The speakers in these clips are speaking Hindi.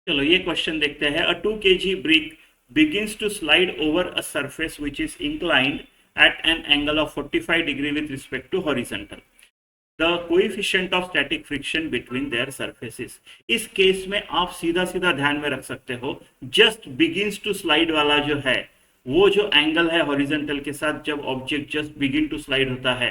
चलो ये क्वेश्चन देखते हैं। अ 2 kg brick begins to slide over a surface which is inclined at an angle of 45 degree with respect to horizontal. The coefficient of static friction between their surfaces. इस केस में आप सीधा सीधा ध्यान में रख सकते हो, जस्ट बिगिंस टू स्लाइड वाला जो है, वो जो एंगल है हॉरिजॉन्टल के साथ जब object just begin to slide होता है,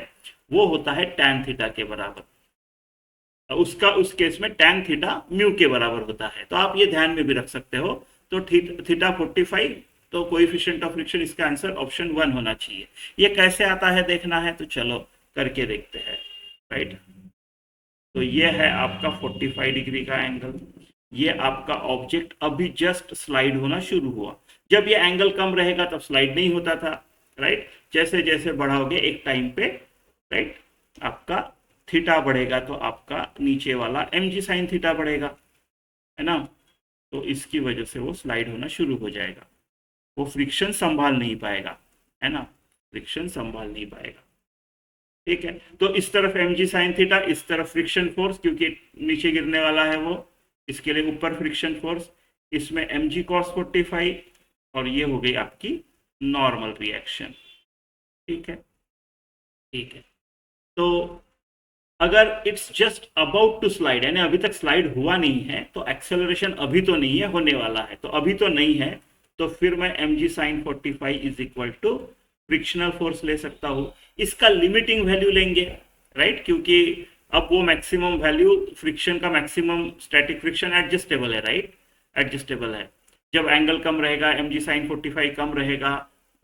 वो होता है tan थीटा के बराबर। उसका उस केस में tan थीटा म्यू के बराबर होता है, तो आप ये ध्यान में भी रख सकते हो। तो थीटा 45, तो कोएफिशिएंट ऑफ फ्रिक्शन, इसका आंसर ऑप्शन 1 होना चाहिए। ये कैसे आता है देखना है, तो चलो करके देखते हैं। राइट, तो ये है आपका 45 डिग्री का एंगल। ये आपका ऑब्जेक्ट अभी जस्ट स्लाइड होना शुरू हुआ। जब ये एंगल कम रहेगा तब स्लाइड नहीं होता था। राइट, जैसे जैसे बढ़ाओगे एक टाइम पे, राइट, आपका थीटा बढ़ेगा तो आपका नीचे वाला mg साइन थीटा बढ़ेगा, है ना। तो इसकी वजह से वो स्लाइड होना शुरू हो जाएगा, वो फ्रिक्शन संभाल नहीं पाएगा, है ना, फ्रिक्शन संभाल नहीं पाएगा। ठीक है, तो इस तरफ mg साइन थीटा, इस तरफ फ्रिक्शन फोर्स, क्योंकि नीचे गिरने वाला है वो, इसके लिए ऊपर फ्रिक्शन फोर्स, इसमें mg cos 45, और ये हो गई आपकी नॉर्मल रिएक्शन। ठीक है, ठीक है। तो अगर it's just about to slide, यानी अभी तक स्लाइड हुआ नहीं है, तो एक्सेलरेशन अभी तो नहीं है, होने वाला है, तो अभी तो नहीं है, तो फिर मैं mg sine 45 is equal to frictional force ले सकता हूँ। इसका लिमिटिंग वैल्यू लेंगे, राइट, क्योंकि अब वो मैक्सिमम वैल्यू फ्रिक्शन का, मैक्सिमम स्टैटिक फ्रिक्शन एडजस्टेबल है, राइट, एडजस्टेबल है। जब एंगल कम रहेगा, mg साइन 45 कम रहेगा,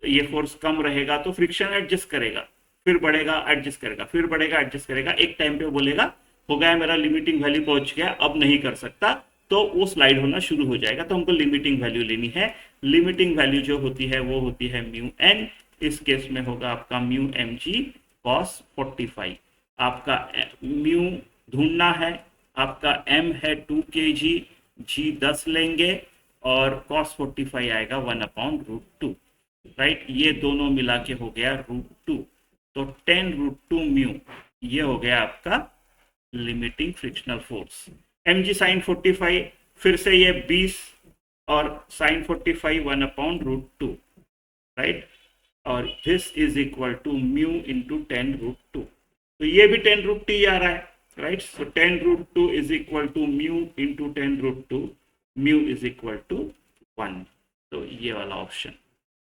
ये फोर्स कम रहेगा, तो फ्रिक्शन एडजस्ट करेगा, फिर बढ़ेगा एडजस्ट करेगा, फिर बढ़ेगा एडजस्ट करेगा, एक टाइम पे बोलेगा हो गया मेरा लिमिटिंग वैल्यू पहुंच गया, अब नहीं कर सकता, तो वो स्लाइड होना शुरू हो जाएगा। तो हमको लिमिटिंग वैल्यू लेनी है। लिमिटिंग वैल्यू जो होती है वो होती है म्यू एन, इस केस में होगा आपका म्यू एम जी कॉस 45। आपका म्यू ढूंढना है, आपका एम है 2 kg, जी 10 लेंगे, और कॉस 45 आएगा 1/√2। राइट, ये दोनों मिला के हो गया √2, तो 10√2 म्यू, ये हो गया आपका limiting frictional force. mg sine 45, फिर से ये 20, और साइन 45 1/√2, राइट, और this is equal to mu into 10√2, तो ये भी 10√2 ही आ रहा है, right. So 10√2 is equal to mu into 10√2, mu is equal to 1, तो ये वाला ऑप्शन